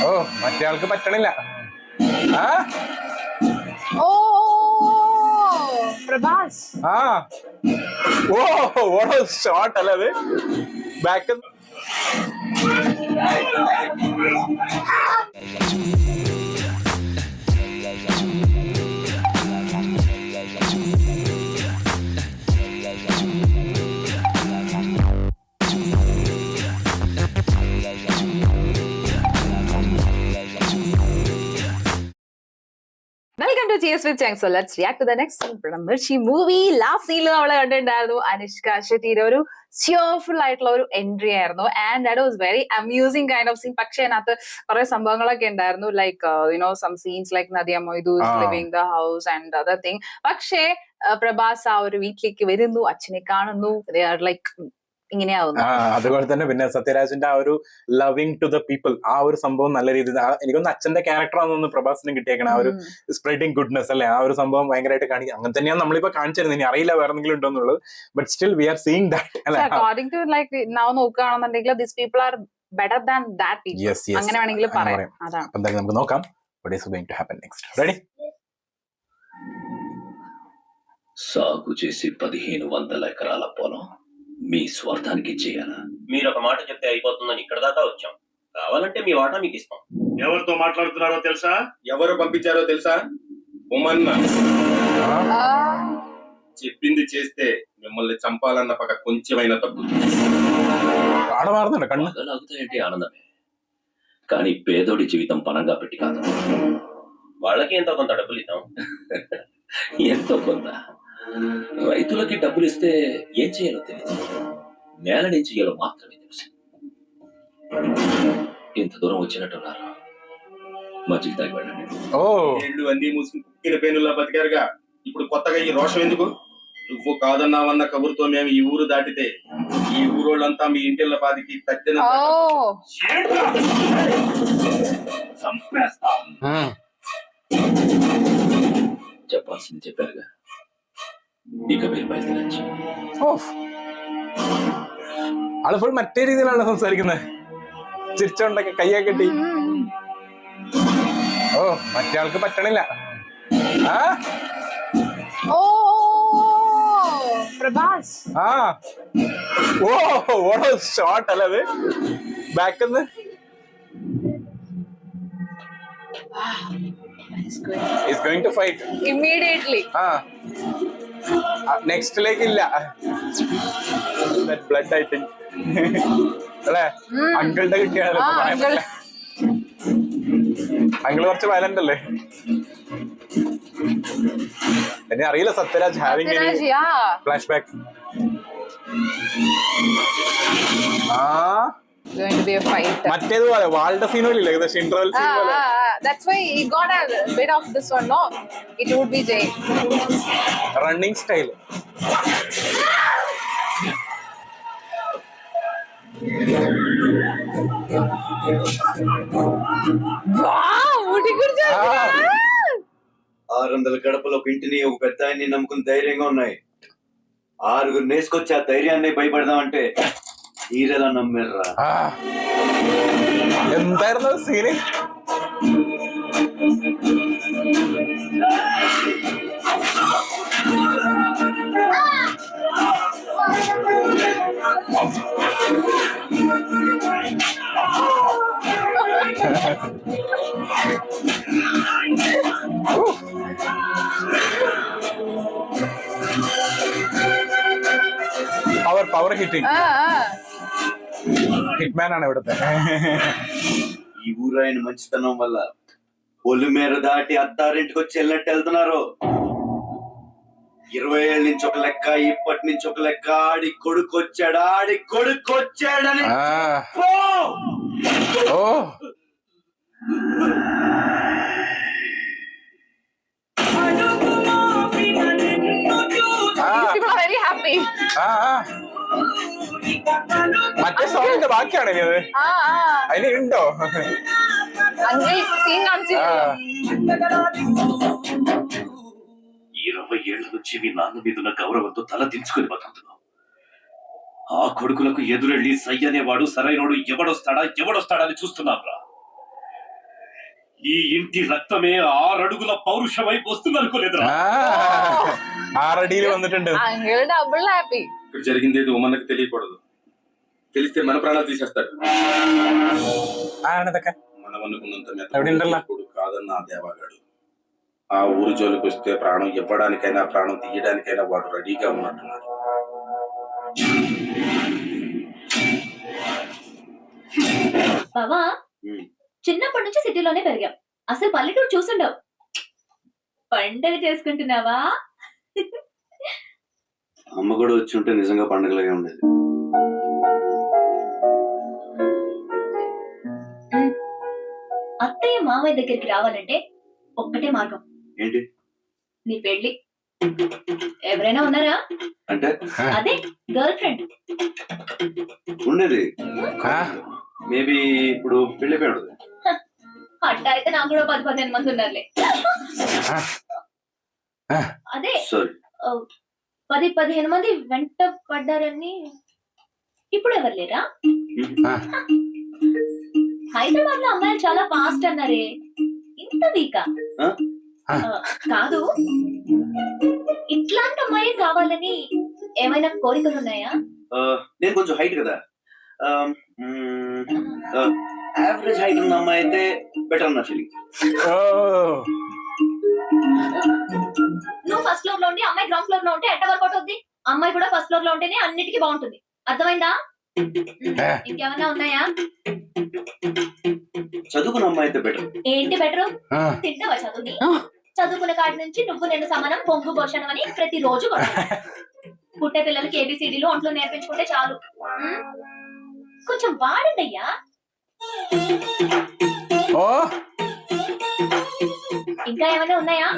ഓ മറ്റേ ആൾക്ക് പറ്റണില്ല. ആ ഓ പ്രഭാസ്. ആ ഓ ഓടോ ഷോട്ട് അല്ലേ അത്. Back welcome to GS with Chang. So let's react to the next scene from Mirchi movie. Last സീനിൽ നമ്മളെ കണ്ടിട്ടുണ്ടായിരുന്നു അനുഷ്ക ഷെട്ടിയുടെ ഒരു ചിയർഫുൾ ആയിട്ടുള്ള ഒരു എൻട്രി ആയിരുന്നു. And that was very amusing kind of scene. പക്ഷെ അതിനകത്ത് കുറെ സംഭവങ്ങളൊക്കെ ഉണ്ടായിരുന്നു. Like some scenes like Nadiya Moidu's living the house and other thing. പക്ഷേ പ്രഭാസ് ആ ഒരു വീട്ടിലേക്ക് വരുന്നു, അച്ഛനെ കാണുന്നു, ലൈക്ക് ഇങ്ങനെയാവുന്നു. അതുപോലെ തന്നെ പിന്നെ സത്യരാജിന്റെ ആ ഒരു ലവിങ് ടു ദ പീപ്പിൾ, ആ ഒരു സംഭവം നല്ല രീതിയിൽ എനിക്കൊന്ന് അച്ഛന്റെ ക്യാരക്ടറാണെന്ന് പ്രഭാസിന് കിട്ടിയേക്കണം. ആ ഒരു സ്പ്രെഡിങ് ഗുഡ്നെസ് അല്ലെ, ആ ഒരു സംഭവം ഭയങ്കരമായിട്ട് കാണിക്കുക. അങ്ങനെ തന്നെയാണ് നമ്മളിപ്പോ കാണിച്ചിരുന്നത്. ഇനി അറിയില്ല വേറെ എന്തെങ്കിലും ഉണ്ടോ എന്നുള്ളത്. But still we are seeing that അല്ലെ. അക്കോർഡിംഗ് ടു ലൈക്ക് നൗ നോക്കുകയാണെന്നുണ്ടെങ്കിൽ this people are better than that people. അങ്ങനെ വേണമെങ്കിൽ പറയാം. അതാണ്. അപ്പം എന്തായാലും നമുക്ക് നോക്കാം what is going to happen next. Ready? సాగు చేసి 1500 ఎకరాల పొలం మీ స్వార్థానికి చేయాలా? మీరు ఒక మాట చెప్తే అయిపోతుందని ఇక్కడ దాకా వచ్చాం. కావాలంటే మీ వాటా మీకు ఇస్తాం. ఎవరితో మాట్లాడుతున్నారో తెలుసా? ఎవరు పంపించారో తెలుసా? ఉమన్న చెప్పింది చేస్తే మిమ్మల్ని చంపాలన్న పగ కొంచెమైనా తప్పు. పగలాగుతాయంటే ఆనందమే, కానీ పేదోడి జీవితం పనంగా పెట్టి కాదు. వాళ్ళకి ఎంతో కొంత డబ్బులు ఇద్దాం. ఎంతో కొంత. రైతులకి డబ్బులు ఇస్తే ఏం చేయాలో తెలియదు, నేలనేం చేయాలో మాత్రమే తెలుసు. ఇంత దూరం వచ్చినట్టున్నారు, మజ్జిగ తాగి వెళ్ళండి. ఇళ్ళు అన్ని మూసుకుని కుక్కిన పేనుల్లా బతికారుగా, ఇప్పుడు కొత్తగా ఈ రోషం ఎందుకు? నువ్వు కాదన్నావన్న కబురుతో మేము ఈ ఊరు దాటితే ఈ ఊరోళ్ళంతా మీ ఇంటిళ్ళ బాధికి తగ్గిన చెప్పాల్సింది చెప్పారుగా, ఇక మీరు బయలుదేరచ్చు. ആള് ഫുൾ മറ്റേ രീതിയിലാണ് സംസാരിക്കുന്നത്. ചിരിച്ചോണ്ടൊക്കെ കയ്യൊക്കെ കെട്ടി. ഓ മറ്റേ ആൾക്ക് പറ്റണില്ല. ആ ഓ പ്രഭാസ്. ആ ഓ ഓടോ ഷോട്ട് അല്ലേ അത്. Back is going to fight immediately. നെക്സ്റ്റിലേക്ക് ഇല്ല. ബ്ലഡ് ആയിട്ട് അല്ലേ. അങ്കിളുടെ കിട്ടിയാണ്. അങ്കിള് കുറച്ച് വയലന്റ് അല്ലേ. എന്നെ അറിയില്ല Sathyaraj having flashback. Going to be a fight. മറ്റേതുപോലെ വാൾഡ സീൻ പോലെ ഇല്ല, ഏകദേശം ഇന്റർവെൽ സീൻ പോലെ. That's why he got a bit of this one, no? It would be Jay. Running style. Wow, what a good job. 600 గడపలో ఒక ఇంటిని ఒక పెద్ద ఆయన్ని నమ్ముకుని ధైర్యంగా ఉన్నాయి. 6 నేసుకొచ్చి ఆ ధైర్యాన్ని భయపడదామంటే ఈరెలా నమ్మారా? എന്തായിരുന്നു സീന്? Power hitting. ഹിറ്റ്മാൻ ആണ് ഇവിടുത്തെ. ఈ ఊరాయన మంచితనం వల్ల పొలిమేర దాటి అత్తారింటికి వచ్చి వెళ్ళినట్టు వెళ్తున్నారు. 20 ఏళ్ళ నుంచి ఒక లెక్క, ఇప్పటి నుంచి ఒక లెక్క. ఆడి కొడుకు వచ్చాడని very happy. മറ്റേ സോങ്ങിന്റെ ബാക്കിയാണ് ഇനി അത്. അതിന് ഉണ്ടോ? അങ്കിൾ സീൻ കാണിച്ചില്ല. 20 ఏళ్ల నుంచి మీ నాన్న మీద ఉన్న గౌరవంతో తల దించుకొని బతుకుతున్నావు. ఆ కొడుకులకు ఎదురెళ్ళి సయ్యనేవాడు సరైనోడు ఎవడొస్తాడా అని చూస్తున్నావురా. ఈ ఇంటి రక్తమే 6 అడుగుల పౌరుష వైపు వస్తుంది అనుకోలేదురా. 6 అడిలు వందిട്ടുണ്ട്. Uncle double happy. ఇక్కడ జరిగింది ఏదో మనకు తెలియకూడదు. తెలిస్తే మన ప్రాణాలు తీసేస్తాడు. మనం అనుకున్నంత మెత్తడు కాదన్న ఆ దేవగాడు ఆ ఊరు జోలికి వస్తే ప్రాణం ఇవ్వడానికైనా ప్రాణం తీయడానికైనా వాడు రెడీగా ఉన్నట్టున్నాడు. బావా చిన్నప్పటి నుంచి సిటీలోనే పెరిగాం. అసలు పల్లెటూరు చూసుండవు. పండగ చేసుకుంటున్నావా? అమ్మ కూడా వచ్చి ఉంటే నిజంగా పండుగలాగే ఉండేది. అత్తయ్య మామయ్య దగ్గరికి రావాలంటే ఒక్కటే మార్గం. ఏంటి? నీ పెళ్లి. ఎవరైనా ఉన్నారా? అంటే అదే గర్ల్ ఫ్రెండ్ ఉండేది. మేబీ ఇప్పుడు పెళ్ళిపోయాడు. అట్ట అయితే నాకు కూడా 10-15 మంది ఉన్నారులే. అదే 10-15 మంది వెంట పడ్డారని. ఇప్పుడు ఎవరు లేరా? హైదరాబాద్ లో అమ్మాయిలు చాలా ఫాస్ట్ అన్నారే, ఇంత వీకా? కాదు, ఇట్లాంటి అమ్మాయి కావాలని ఏమైనా కోరికలు ఉన్నాయా? నేను కొంచెం హైట్ కదా, యావరేజ్ హైట్ ఉన్న అమ్మాయి అయితే బెటర్ అన్న ఫీలింగ్. నువ్వు ఫస్ట్ ఫ్లోర్ లో ఉండి అమ్మాయి గ్రౌండ్ ఫ్లోర్ లో ఉంటే ఎట్ట వర్కౌట్ అవుద్ది? అమ్మాయి కూడా ఫస్ట్ ఫ్లోర్ లో ఉంటేనే అన్నిటికీ బాగుంటుంది. అర్థమైందా? ఇంకేమన్నా ఉన్నాయా? చదువుకున్న అమ్మాయి అయితే బెటర్. ఏంటి బెటర్? తింటావా చదువుని? చదువుకున్న కాడి నుంచి నువ్వు నేను సమానం, పొంగు పోషణం అని ప్రతిరోజు పుట్టే పిల్లలకి ఏబిసిడీలు ఒంట్లో నేర్పించుకుంటే చాలు. కొంచెం వాడండి అయ్యా. ఇంకా ఏమైనా ఉన్నాయా?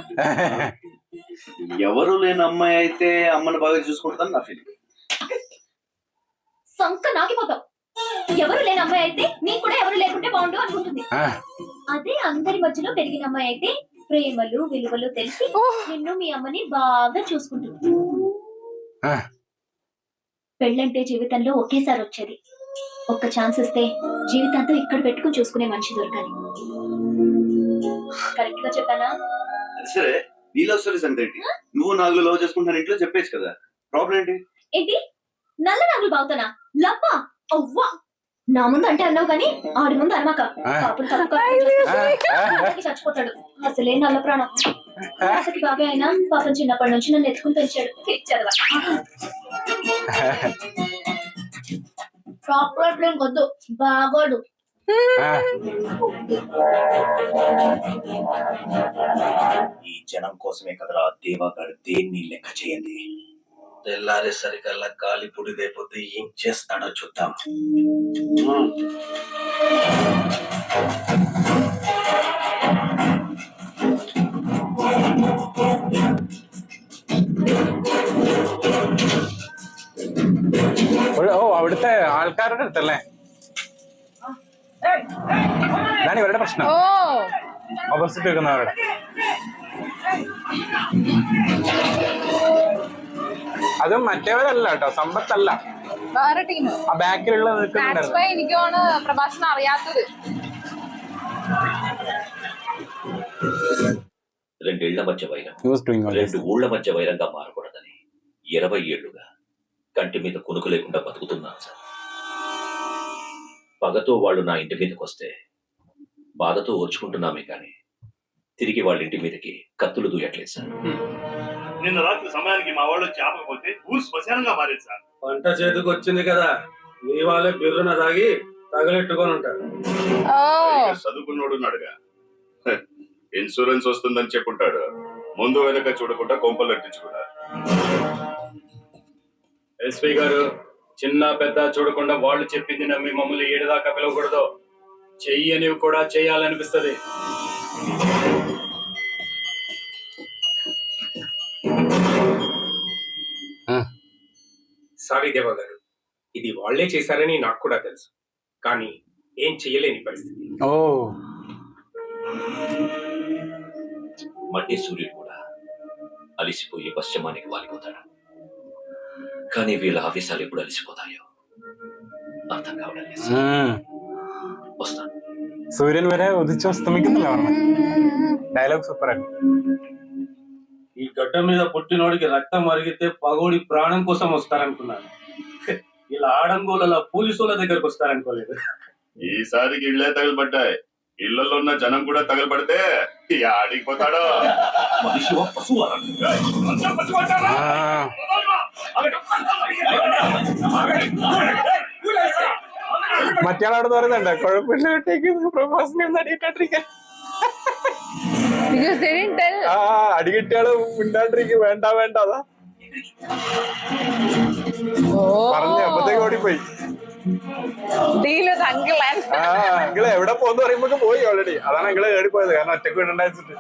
ఎవరు లేని అమ్మాయి అయితే అమ్మని బాగా చూసుకుంటుందని నా ఫీలింగ్. సంక నాకిపోతావు. ఎవరు లేని అమ్మాయి అయితే నీకు కూడా ఎవరు లేకుంటే బాగుండు అనుకుంటుంది. అదే అందరి మధ్యలో పెరిగిన అమ్మాయి అయితే ప్రేమలు విలువలు తెలిసి నిన్ను మీ అమ్మని బాగా చూసుకుంటుంది. పెళ్ళంటే జీవితంలో ఒకేసారి వచ్చేది. ఒక్క ఛాన్స్ ఇస్తే జీవితాంతం ఇక్కడ పెట్టుకుని చూసుకునే మనిషి దొరకాలి. కరెక్ట్ గా చెప్పానా? సరే, నీ లవ్ స్టోరీ సంగతి ఏంటి? నువ్వు నాగులు లవ్ చేసుకుంటాను ఇంట్లో చెప్పేచ్చు కదా, ప్రాబ్లం ఏంటి? ఏంటి నల్ల నాగులు బాగుతానా? లవ్వా? అవ్వా, నా ముందు అంటే అన్నావు కానీ ఆడి ముందు అనమాక. చచ్చిపోతాడు. అసలే నల్ల ప్రాణం. బాగా అయినా పాపం చిన్నప్పటి నుంచి నన్ను ఎత్తుకుని పెంచాడు. చదవా చాక్లెట్ వద్దు, బాగోడు. ఈ జనం కోసమే కదరా దేవగాడు దేన్ని లెక్క చేయండి. తెల్లారేసరికల్లా గాలి పుడిదైపోతే ఏం చేస్తాడో చూద్దాం. അവിടുത്തെ ആൾക്കാരുടെ അടുത്തല്ലേ ഇതാണ് ഇവരുടെ പ്രശ്നം. ഓപ്പോസിറ്റ് വെക്കുന്നവരുടെ അതും മറ്റേവരല്ല കേട്ടോ, സമ്പത്തല്ല, വേറെ ടീം. ആ ബാക്കിലുള്ള നിൽക്കുന്നുണ്ടായിരുന്നു. എനിക്കാണ് പ്രഭാഷണം അറിയാത്തത്. 2 ఇళ్ల మధ్య వైరం 2 ఊళ్ల మధ్య వైరంగా మారకూడదని 20 ఏళ్లుగా కంటి మీద కునుకు లేకుండా బతుకుతున్నాను సార్. పగతో వాళ్ళు నా ఇంటి మీదకి వస్తే బాధతో ఓర్చుకుంటున్నామే కానీ తిరిగి వాళ్ళ ఇంటి మీదకి కత్తులు దూయట్లేదు సార్. నిన్న రాత్రి సమయానికి మా వాళ్ళు చేపకపోతే ఊరు శ్మశానంగా మారేది సార్. పంట చేతికి వచ్చింది కదా, మీ వాళ్ళే బిర్రున తాగి తగలెట్టుకొని ఉంటారు. చదువుకున్నాడున్నాడుగా, ఇన్సూరెన్స్ వస్తుందని చెప్పుంటాడు. ముందు వెనక చూడకుండా కొంపలు అంటించుకున్నారు. ఎస్పీ గారు, చిన్న పెద్ద చూడకుండా వాళ్ళు చెప్పింది నమ్మి మమ్మల్ని ఏడుదాకా పిలవకూడదు. చెయ్యనివి కూడా చేయాలనిపిస్తుంది. సారీ దేవా గారు, ఇది వాళ్లే చేశారని నాకు కూడా తెలుసు, కానీ ఏం చెయ్యలేని పరిస్థితి. మట్టి సూర్యుడు కూడా అలిసిపోయి పశ్చిమానికి వాలిపోతాడు, కానీ వీళ్ళ ఆవేశాలు ఎప్పుడు అలిసిపోతాయో అర్థం కావడం లేదు. వస్తాను. സൂര്യൻ വരെ ഉദിച്ചസ്തമിക്കുന്നില്ല പറഞ്ഞ డైలాగ్ సూపర్ అండి. ఈ గడ్డ మీద పుట్టినోడికి రక్తం మరిగితే పగోడి ప్రాణం కోసం వస్తారనుకున్నాను. ఇలా ఆడంగోల పోలీసు వాళ్ళ దగ్గరకు వస్తారనుకోలేదు. ఈసారికి ఇళ్లే తగలబడ్డాయి. ఇళ్లలో ఉన్న జనం కూడా తగలబడితే ఆడిపోతాడో. మనిషి పశువు മറ്റയാളോട് പറയുന്നുണ്ട് കുഴപ്പമില്ല പ്രഭാസിനെ അടിയിട്ടിരിക്കാൻ. Because they didn't tell. അടികിട്ടിയാള് മിണ്ടാണ്ടിരിക്കും, വേണ്ട വേണ്ട അതാ പറഞ്ഞ അപ്പത്തേക്ക് ഓടിപ്പോയി. Deal with uncle and. Uncle എവിടെ പോന്ന് പറയുമ്പോ പോയി ഓൾറെഡി. അതാണ് അങ്കിള് കേടിപ്പോയത്, കാരണം ഒറ്റക്ക് വിടണ്ടാച്ചിട്ട്.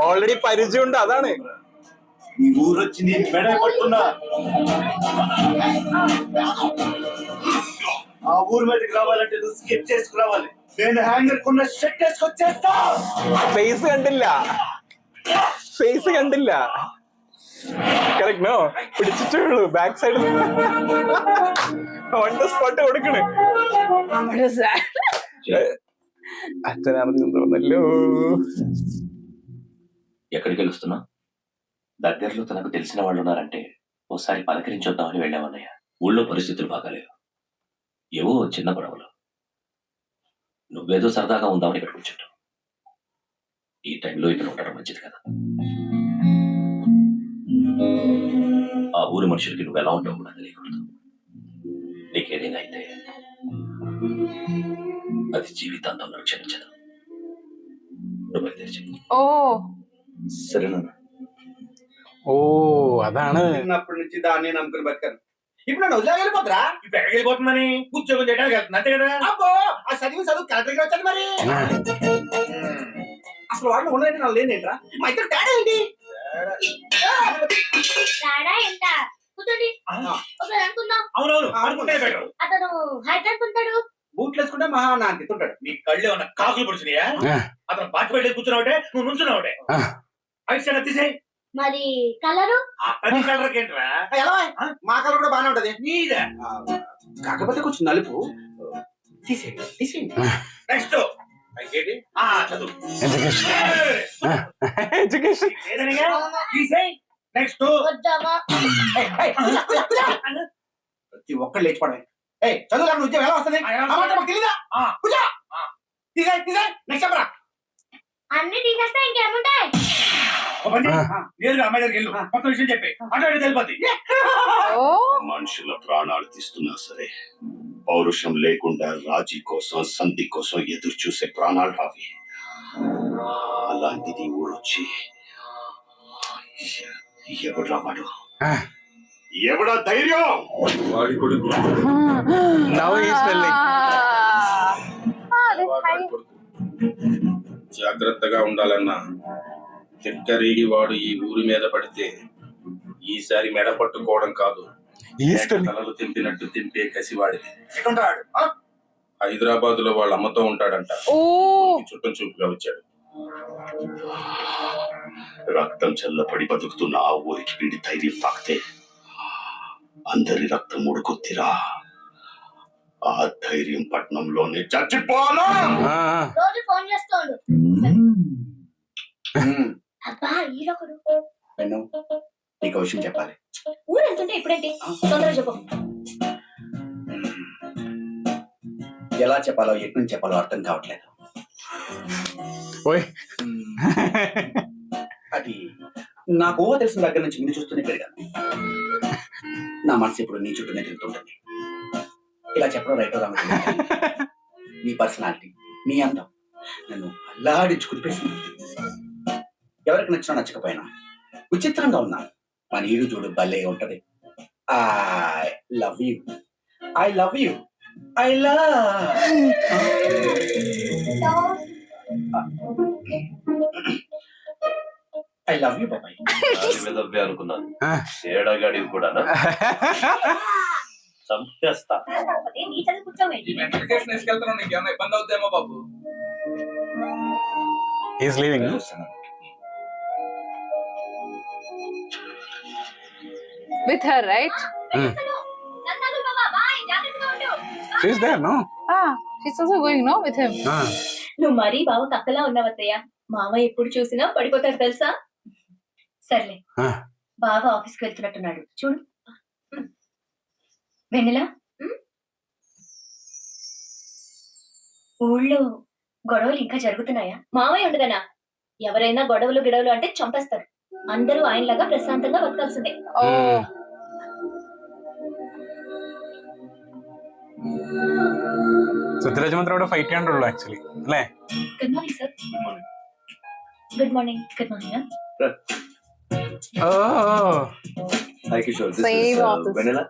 ഓൾറെഡി പരിചയമുണ്ട്, അതാണ്. ఈ ఊరొచ్చి నీ మెడ పట్టుకున్నా ఆ ఊరు మీదకి రావాలంటే నువ్వు స్కిప్ చేసుకురావాలి. నేను హ్యాంగర్ కొన్న షర్ట్ వేసుకొచ్చేస్తా. ഫേസ് കണ്ടില്ല, ഫേസ് കണ്ടില്ല. കറക്റ്റ് നോ, പിടിച്ചിട്ടുള്ളൂ back side on the spot കൊടുക്കണേ. What is that? അച്ഛൻ അറിഞ്ഞു തോന്നല്ലോ. ఎక్కడికి వెళ్తున్నా? దగ్గరలో తనకు తెలిసిన వాళ్ళు ఉన్నారంటే ఓసారి పలకరించొద్దామని వెళ్ళామన్నయ్య. ఊళ్ళో పరిస్థితులు బాగాలేవు, ఏవో చిన్న గొడవలు. నువ్వేదో సరదాగా ఉందామని ఇక్కడ కూర్చుంటావు. ఈ టైంలో ఇక్కడ ఉండడం మంచిది కదా. ఆ ఊరి మనుషులకి నువ్వు ఎలా ఉంటావు కూడా తెలియకూడదు. నీకేదైనా అయితే అది జీవితాంతం నన్ను క్షమించదు. నువ్వు బయలుదేరి. Oh. సరేనా? ഓ അതാണ്. చిన్నప్పటి నుంచి దాన్ని నమ్ముకుని బతికాను. ఇప్పుడు నన్ను వదిలే వెళ్ళిపోతురా? ఇప్పుడు ఎక్కడికి వెళ్ళిపోతుందని ఉద్యోగం చేయడానికి వెళ్తున్నా అంతే కదా. అబ్బో ఆ చదువు కలెక్టర్కి వచ్చాను మరి. అసలు వాళ్ళు ఉన్నాయంటే నాకు లేదేంట్రా? మా ఇద్దరు తేడా ఏంటి? తేడా ఎంత? కూర్చోండి. ఒకసారి అనుకుందాం. అవునవును అనుకుంటే బెటర్. అతను హైట్ అనుకుంటాడు. బూట్లు వేసుకుంటే మహా అన్న అంటుంటాడు. నీ కళ్ళు ఏమన్నా కాకులు పొడిచినాయా? అతను బాకి వెళ్ళి కూర్చున్నావుటే, నువ్వు నుంచున్నావుటే. హైట్ సైడ్ తీసేయి. మరి కలరు? అతని కలర్ ఏంట్రా? మా కలర్ కూడా బాగానే ఉంటది. నీదే కాకపోతే కొంచెం నలుపు. తీసేయండి. నెక్స్ట్ చదువు. ఎడ్యుకేషన్ తీసేయి. నెక్స్ట్ ప్రతి ఒక్కళ్ళు లేచిపోవడమే. చదువు నాకు ఉద్యోగం ఎలా వస్తుంది తెలీదా? తీసేయి. నెక్స్ట్ చెప్పరా? అన్ని తీసేస్తే ఇంకేముంటాయి? నేరుగా అమ్మాయి దగ్గరికి వెళ్ళు, మొత్తం విషయం చెప్పి అటు తెలిపోద్ది. మనుషుల ప్రాణాలు తీస్తున్నా సరే పౌరుషం లేకుండా రాజీ కోసం సంధి కోసం ఎదురు చూసే ప్రాణాలు రావి. అలాంటిది ఊరొచ్చి ఎవడు వాడు? ఎవడా ధైర్యం? వాడి కొడుకు. జాగ్రత్తగా ఉండాలన్నా తిక్కరిగి వాడు ఈ ఊరి మీద పడితే ఈసారి మెడ పట్టుకోవడం కాదు, తలలు తింపినట్టు తింపే కసివాడిది. హైదరాబాద్ లో వాళ్ళ అమ్మతో ఉంటాడంట. చుట్టం చూపుగా వచ్చాడు. రక్తం చల్లపడి బతుకుతున్న ఆ ఊరికి వీడి ధైర్యం తాకితే అందరి రక్తం ఉడుకొత్తిరా. ఆ ధైర్యం పట్నంలోనే చచ్చిపోవాలా? రోజు ఫోన్ చేస్తాడు. అబ్బా ఈరొకడు. నీకు విషయం చెప్పాలి. ఊరు వెళ్తుంటే ఇప్పుడేంటి? తొందరగా చెప్పు. ఎలా చెప్పాలో ఎటు నుంచి చెప్పాలో అర్థం కావట్లేదు. అది నాకు తెలిసిన దగ్గర నుంచి నిన్ను చూస్తూనే పెరిగాను. నా మనసు ఇప్పుడు నీ చుట్టూనే తిరుగుతుంటుంది. ఇలా చెప్పడం రైట్ రాంగ్ నీ పర్సనాలిటీ, నీ అందం నన్ను అల్లాడించి కుదిపేసింది. ఎవరికి నచ్చినా నచ్చకపోయినా విచిత్రంగా ఉన్నా మన ఈడు చూడు భలే ఉంటది. I love you, I love you, I love. I love you బాబాయ్. అనుకున్నాను ఏడాగాడి కూడా చంపేస్తా. నీ చదువు కూర్చోవే. వెంకటేశ్వర వేసుకెళ్తాను, నీకు ఏమైనా ఇబ్బంది అవుతాయేమో బాబు. He's leaving. With her, right? నందలు బాబా బాయ్, జాగ్రత్తగా She's there, no? She's also going, no, with him. నువ్వు మరీ బావ కక్కలా ఉన్నావత్తయ్య. మామ ఎప్పుడు చూసినా పడిపోతాడు తెలుసా. సర్లే, బావ ఆఫీస్కి వెళ్తున్నట్టున్నాడు చూడు. వెన్నెలా, ఊళ్ళో గొడవలు ఇంకా జరుగుతున్నాయా? మామయ్య ఉండదనా? ఎవరైనా గొడవలు గిడవలు అంటే చంపేస్తారు. అందరూ ఆయనలాగా ప్రశాంతంగా బతకాల్సిందే. സത്യരാജ് മാത്രം അവിടെ ഫൈറ്റ് ചെയ്യാണ്ടുള്ളൂ ആക്ച്വലി അല്ലേ? Good morning sir. Good morning. Good morning. Hi Kishore, this Same is office. Vanilla.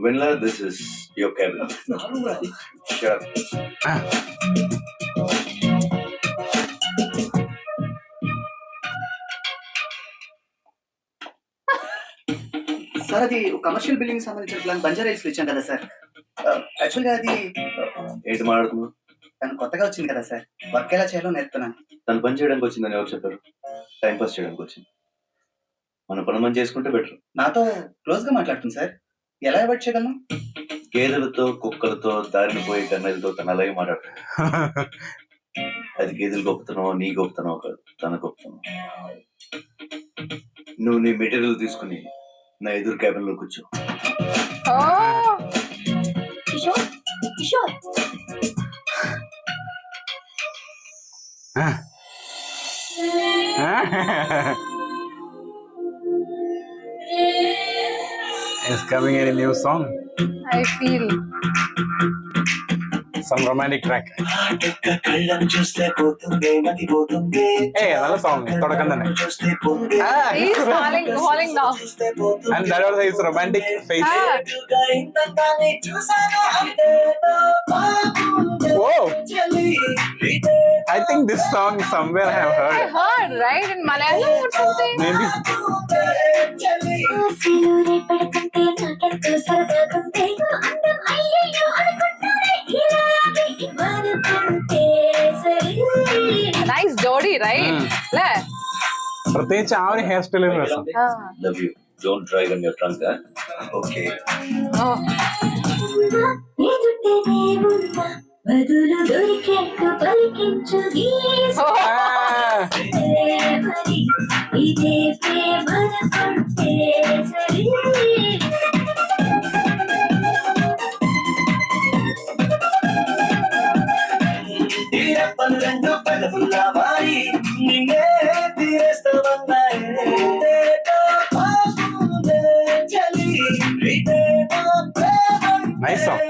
Vanilla, this is your cabin. Shut up. Sir అది కమర్షియల్ బిల్డింగ్ సంబంధించిన ప్లాన్ బంజారా హిల్స్ ఇచ్చాం కదా సార్. యాక్చువల్గా అది ఏంటి మాట్లాడుతున్నావు? తను కొత్తగా వచ్చింది కదా సార్, వర్క్ ఎలా చేయాలో నేర్పుతున్నాను. తను పని చేయడానికి వచ్చిందని ఎవరు చెప్పారు? టైం పాస్ చేయడానికి వచ్చింది. మన పని మనం చేసుకుంటే బెటర్. నాతో క్లోజ్ గా మాట్లాడుతుంది సార్, ఎలా అవాయిడ్ చేయగలను? గేదెలతో కుక్కలతో దారిన పోయే కన్నెలతో తన అలాగే మాట్లాడుతుంది. అది గేదెలు గొప్పతనం, నీ గొప్పతనం కాదు, తన గొప్పతనం. నువ్వు నీ మెటీరియల్ తీసుకుని నా ఎదురు క్యాబిన్ లో కూర్చో. Kishore, Kishore. Is coming in a new song. I feel Some romantic track. Hey, another song. തുടക്കം തന്നെ. he's falling down. And that was his romantic face. Whoa! I think this song somewhere I have I heard. heard, right? In Malayalam or something. Maybe. Nice jodi, right? Le? പ്രത്യേകിച്ച് ആ ഒരു hair style രസം. Love you. Don't drive on your trunk, huh? Okay. Oh. Nice song.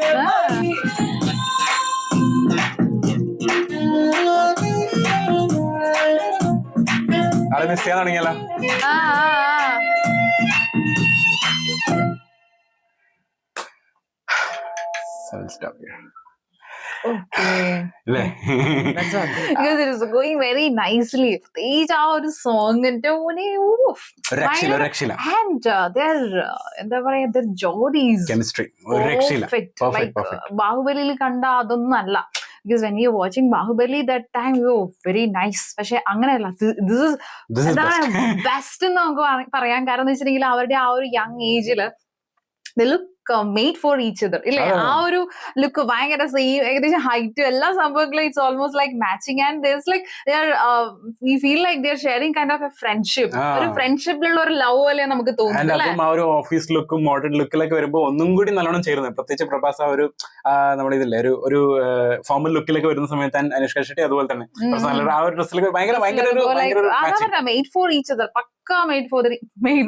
ആളെ miss ചെയ്യാൻ തുടങ്ങിയല്ലോ. So I'll stop here. Okay. അല്ലേ? That's what. Because it is going very nicely. പ്രത്യേകിച്ച് ആ ഒരു സോങ്ങിന്റെ രക്ഷയില്ല. And എന്താ പറയാ, their jodis. കെമിസ്ട്രി ഒരു രക്ഷയില്ല. Perfect. Like ബാഹുബലിയിൽ കണ്ട അതൊന്നും അല്ല. Because when you're watching Bahubali that time, very nice. പക്ഷെ അങ്ങനെയല്ല, this is best എന്ന് നമുക്ക് പറയാൻ. കാരണം എന്ന് വെച്ചിട്ടുണ്ടെങ്കിൽ അവരുടെ ആ ഒരു young ഏജില് they look made for each other. ഇല്ലേ? ആ ഒരു ലുക്ക് ഭയങ്കര സെയിം, ഏകദേശം ഹൈറ്റും എല്ലാ സംഭവങ്ങളും it's almost like matching. And there's like we feel like they're sharing kind of a friendship. ഒരു ഫ്രണ്ട്ഷിപ്പിലുള്ള ഒരു ലവ് പോലെ നമുക്ക് തോന്നുന്നു. അതും ആ ഒരു ഓഫീസ് ലുക്കും മോഡേൺ ലുക്കിലൊക്കെ വരുമ്പോ ഒന്നും കൂടി നല്ലോണം ചേരുന്നത്. പ്രത്യേകിച്ച് പ്രഭാസ് ആ ഒരു നമ്മുടെ ഇതില്ലേ ഒരു ഫോമൽ ലുക്കിലൊക്കെ വരുന്ന സമയത്ത് അനുഷ്ക ഷെട്ടി അതുപോലെ തന്നെ ആ ഒരു ഡ്രസ്സിലൊക്കെ ഭയങ്കര മെയ്ഡ് ഫോർ ഈച്ച് അതർ, പക്ക മെയ്ഡ്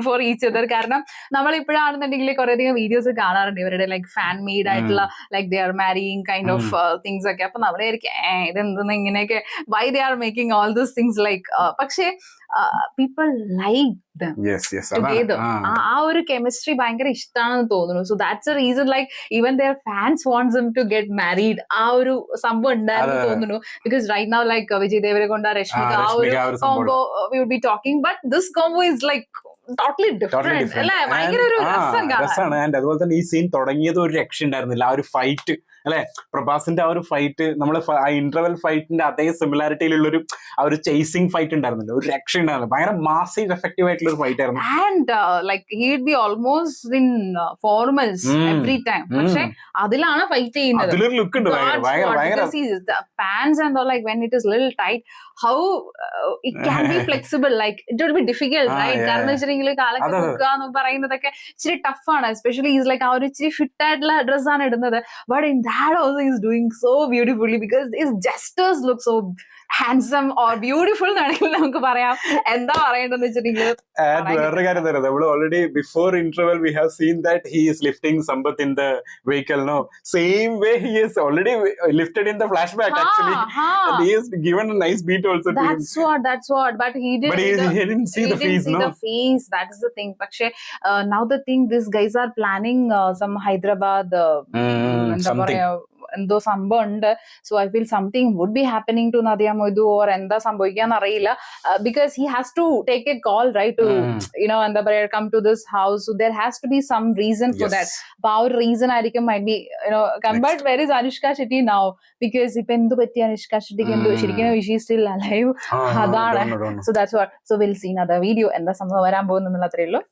ഫോർ ഈച്ച് അതർ. കാരണം നമ്മൾ ഇപ്പോഴാണെന്നുണ്ടെങ്കിൽ കുറെ അധികം വീഡിയോസ് കാണാറുണ്ട് ഇവരുടെ ലൈക്ക് ഫാൻ മെയ്ഡ് ആയിട്ടുള്ള like they are marrying kind of things ഒക്കെ. അപ്പൊ നമ്മളെ ഇതെന്തെന്ന് ഇങ്ങനെയൊക്കെ why they are making all these things like. പക്ഷേ people like them together. ആ ഒരു കെമിസ്ട്രി ഭയങ്കര ഇഷ്ടമാണെന്ന് തോന്നുന്നു. So that's A reason like even their fans wants them to get married. ആ ഒരു സംഭവം ഉണ്ടായിരുന്നു തോന്നുന്നു. Because right now like Vijay Deverakonda, Rashmika, ആ ഒരു combo we would be talking, but this combo is like totally different അല്ലെ, ഭയങ്കര ഒരു രസം കാണാൻ. രസമാണ്. ആൻഡ് അതുപോലെ തന്നെ ഈ സീൻ തുടങ്ങിയത് ഒരു രക്ഷ ഉണ്ടായിരുന്നില്ല. ആ ഒരു ഫൈറ്റ് അല്ലെ, പ്രഭാസിന്റെ ആ ഒരു ഫൈറ്റ്, നമ്മള് ആ ഇന്റർവെൽ ഫൈറ്റിന്റെ അതേ സിമിലാരിറ്റിയിലുള്ള ആ ഒരു ചേസിങ് ഫൈറ്റ് ഉണ്ടായിരുന്നില്ല, ഒരു രക്ഷ ഉണ്ടായിരുന്നില്ല. ഭയങ്കര മാസീവ് എഫക്റ്റീവ് ആയിട്ടുള്ള ഒരു ഫൈറ്റ് ആയിരുന്നു. And like heed B almost in formals every time, പക്ഷെ അതിലാണ് ഫൈറ്റ് ചെയ്യുന്നത്. അതിലൊരു ലുക്ക് ഉണ്ട് ഭയങ്കര. Pants and all, like when it is little tight, how it can be flexible, like it would be difficult, right? കാരണം വെച്ചിട്ടുണ്ടെങ്കിൽ കാലൊക്കെ നോക്കുക എന്ന് പറയുന്നതൊക്കെ ഇച്ചിരി ടഫാണ്. എസ്പെഷ്യലി ഈസ് ലൈക്ക് ആ ഒരു ഇച്ചിരി ഫിറ്റ് ആയിട്ടുള്ള ഡ്രസ്സാണ് ഇടുന്നത്. But in that also is doing so beautifully because his gestures look so handsome or beautiful എന്നാണെങ്കിൽ നമുക്ക് പറയാം. എന്താ പറയേണ്ടതെന്ന് വെച്ചിട്ടുണ്ടെങ്കിൽ വേറൊരു കാര്യം തരാം, നമ്മൾ already before interval we have seen that he is lifting Sampath in the vehicle. No, same way he is already lifted in the flashback actually, and he has given a nice beat also to him. That's what but he didn't see the face, no? The face, that is the thing. പക്ഷേ now the thing, these guys are planning some Hyderabad എന്താ പറയാ എന്തോ സംഭവം ഉണ്ട്. So I feel something would be happening to Nadiya Moidu, or എന്താ സംഭവിക്കാന്ന് അറിയില്ല. Because he has to take a call, right, to you know എന്താ പറയാ come to this house. So there has to be some reason for that. അപ്പൊ ആ ഒരു reason ആയിരിക്കും might be you know but where is Anushka Shetty now? Because ഇപ്പൊ എന്ത് പറ്റി അനുഷ്ക ഷെട്ടിക്ക്? എന്ത് ശരിക്കും ഷീ സ്റ്റിൽ അലൈവ്? അതാണ്. So that's what. So will see another video. എന്താ സംഭവം വരാൻ പോകുന്നുള്ള അത്രയേ ഉള്ളൂ.